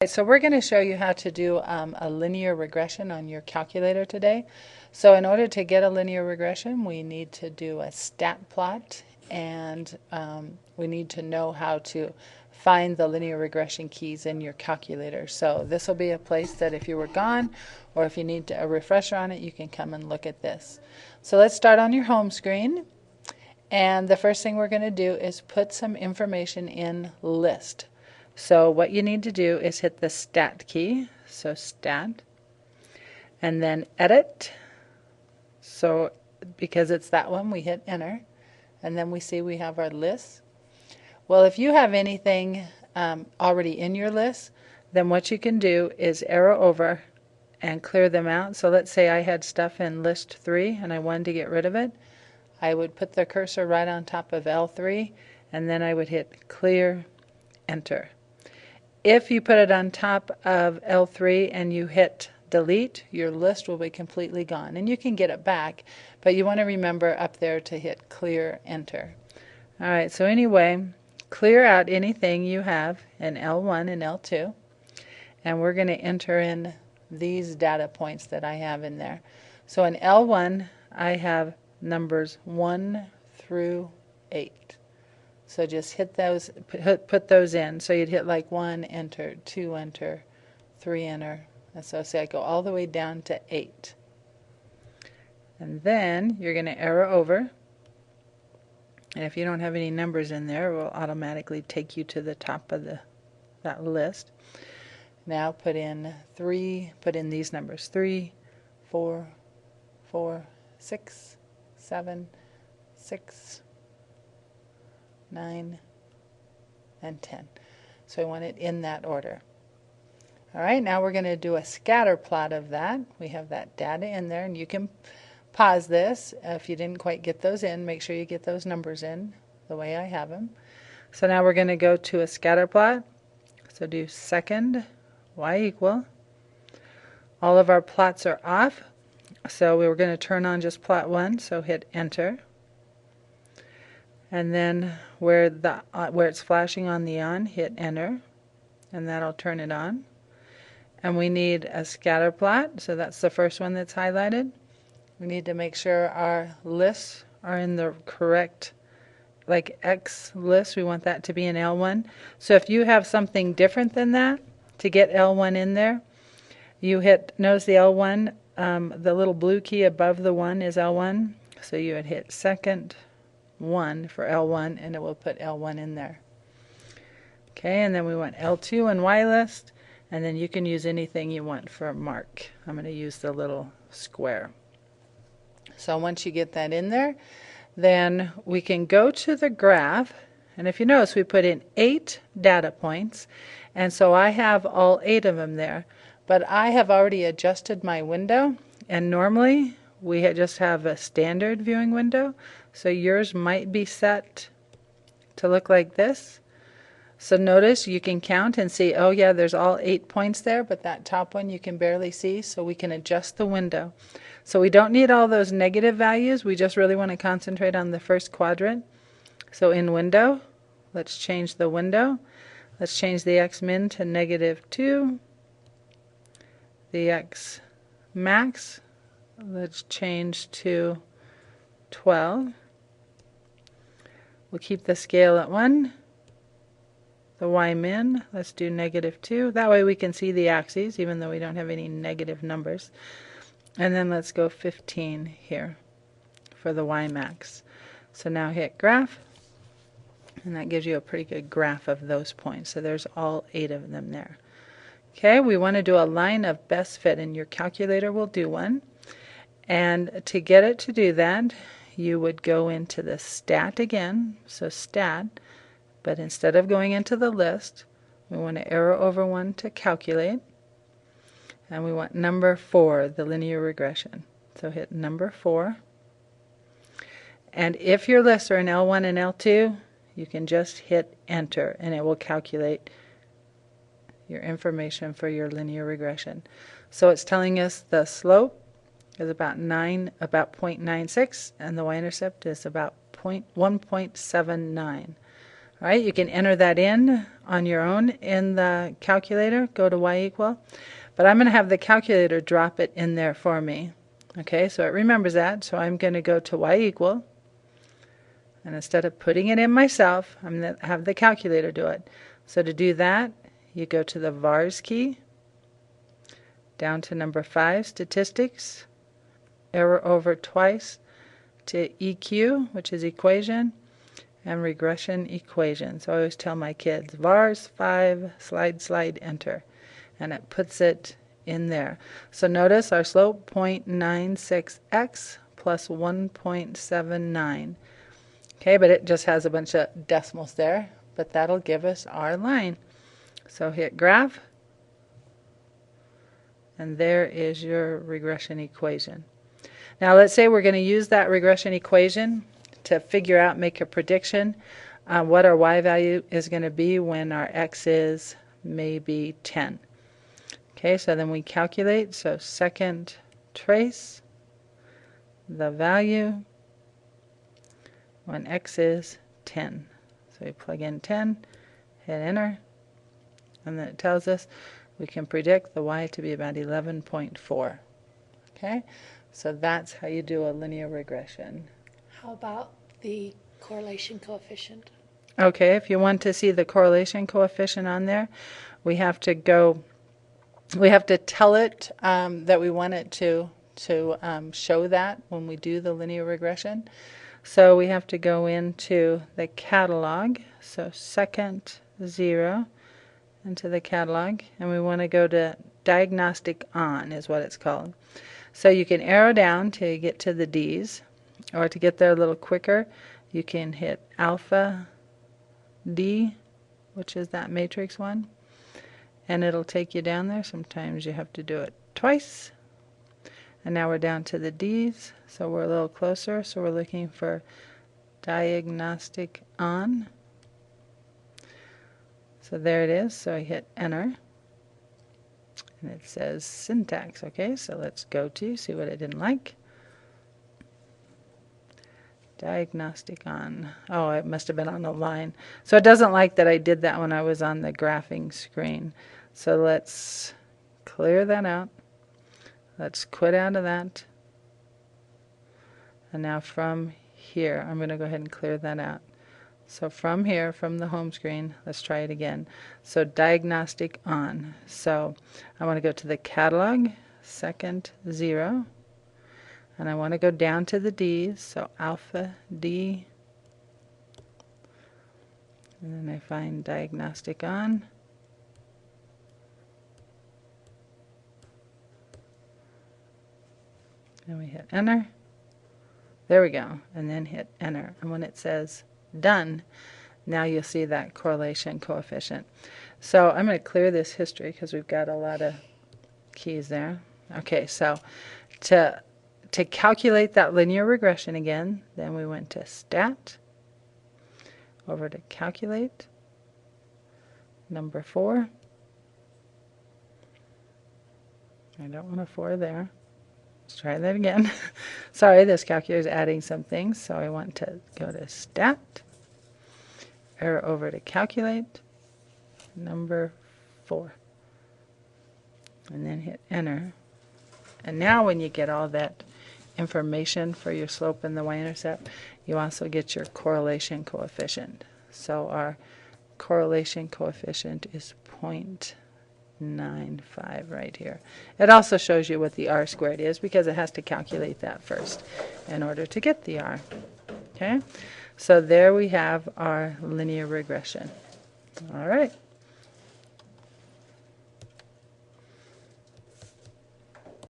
So we're going to show you how to do a linear regression on your calculator today. So in order to get a linear regression, we need to do a stat plot, and we need to know how to find the linear regression keys in your calculator. So this will be a place that if you were gone or if you need a refresher on it, you can come and look at this. So let's start on your home screen. And the first thing we're going to do is put some information in list. So what you need to do is hit the stat key, so stat, and then edit. So because it's that one, we hit enter, and then we see we have our list. Well, if you have anything already in your list, then what you can do is arrow over and clear them out. So let's say I had stuff in list 3 and I wanted to get rid of it. I would put the cursor right on top of L3, and then I would hit clear, enter. If you put it on top of L3 and you hit delete, your list will be completely gone. And you can get it back, but you want to remember up there to hit clear, enter. Alright, so anyway, clear out anything you have in L1 and L2, and we're going to enter in these data points that I have in there. So in L1, I have numbers 1 through 8. So just hit those, put those in. So you'd hit like 1, enter, 2, enter, 3, enter. And so say I go all the way down to 8. And then you're going to arrow over. And if you don't have any numbers in there, it will automatically take you to the top of that list. Now put in these numbers, 3, 4, 4, 6, 7, 6, 9, and 10. So I want it in that order. Alright, now we're going to do a scatter plot of that. We have that data in there, and you can pause this if you didn't quite get those in. Make sure you get those numbers in the way I have them. So now we're going to go to a scatter plot. So do second y equal. All of our plots are off, so we were going to turn on just plot 1, so hit enter. And then where it's flashing on the on, hit enter, and that'll turn it on. And we need a scatter plot, so that's the first one that's highlighted. We need to make sure our lists are in the correct, like X list, we want that to be in L1. So if you have something different than that, to get L1 in there, you notice the L1, the little blue key above the 1 is L1, so you would hit second 1 for L1, and it will put L1 in there. Okay, and then we want L2 and Y list, and then you can use anything you want for a mark. I'm going to use the little square. So once you get that in there, then we can go to the graph, and if you notice we put in 8 data points, and so I have all 8 of them there, but I have already adjusted my window, and normally we just have a standard viewing window, so yours might be set to look like this. So notice you can count and see, oh yeah, there's all 8 points there, but that top one you can barely see, so we can adjust the window. So we don't need all those negative values, we just really want to concentrate on the first quadrant. So in window, let's change the window. Let's change the X min to -2. The X max, let's change to 12. We'll keep the scale at 1. The Y min, let's do -2. That way we can see the axes, even though we don't have any negative numbers. And then let's go 15 here for the Y max. So now hit graph, and that gives you a pretty good graph of those points. So there's all 8 of them there. Okay, we want to do a line of best fit, and your calculator will do one. And to get it to do that, you would go into the stat again, so stat, but instead of going into the list, we want to arrow over one to calculate, and we want number 4, the linear regression. So hit number 4. And if your lists are in L1 and L2, you can just hit enter, and it will calculate your information for your linear regression. So it's telling us the slope is about 0.96, and the y-intercept is about 1.79. All right, you can enter that in on your own in the calculator. Go to y equal. But I'm going to have the calculator drop it in there for me. Okay, so it remembers that. So I'm going to go to y equal. And instead of putting it in myself, I'm going to have the calculator do it. So to do that, you go to the vars key, down to number 5, statistics, arrow over twice to EQ, which is equation, and regression equation. So I always tell my kids, vars 5, slide, enter. And it puts it in there. So notice our slope 0.96x plus 1.79. Okay, but it just has a bunch of decimals there, but that'll give us our line. So hit graph, and there is your regression equation. Now let's say we're going to use that regression equation to figure out, make a prediction what our y value is going to be when our x is maybe 10. Okay, so then we calculate, so second trace the value when x is 10. So we plug in 10, hit enter, and then it tells us we can predict the y to be about 11.4. Okay, so that's how you do a linear regression. How about the correlation coefficient? Okay, if you want to see the correlation coefficient on there, we have to tell it that we want it to show that when we do the linear regression. So we have to go into the catalog, so second 0 into the catalog, and we want to go to diagnostic on is what it's called. So you can arrow down till you get to the D's, or to get there a little quicker, you can hit alpha D, which is that matrix one, and it'll take you down there. Sometimes you have to do it twice. And now we're down to the D's, so we're a little closer. So we're looking for diagnostic on. So there it is. So I hit enter. And it says syntax. Okay, so let's go to see what I didn't like. Diagnostic on. Oh, it must have been on the line. So it doesn't like that I did that when I was on the graphing screen. So let's clear that out. Let's quit out of that. And now from here, I'm going to go ahead and clear that out. So from here, from the home screen, let's try it again. So diagnostic on. So I want to go to the catalog, second 0. And I want to go down to the D's, so alpha D. And then I find diagnostic on. And we hit enter. There we go. And then hit enter. And when it says done, now you'll see that correlation coefficient. So I'm going to clear this history because we've got a lot of keys there. Okay, so to calculate that linear regression again, then we went to stat, over to calculate, number 4. I don't want a 4 there. Let's try that again. Sorry, this calculator is adding some things, so I want to go to stat, arrow over to calculate, number 4, and then hit enter. And now when you get all that information for your slope and the y-intercept, you also get your correlation coefficient. So our correlation coefficient is 0.95 right here. It also shows you what the r squared is because it has to calculate that first in order to get the r. Okay, so there we have our linear regression. All right.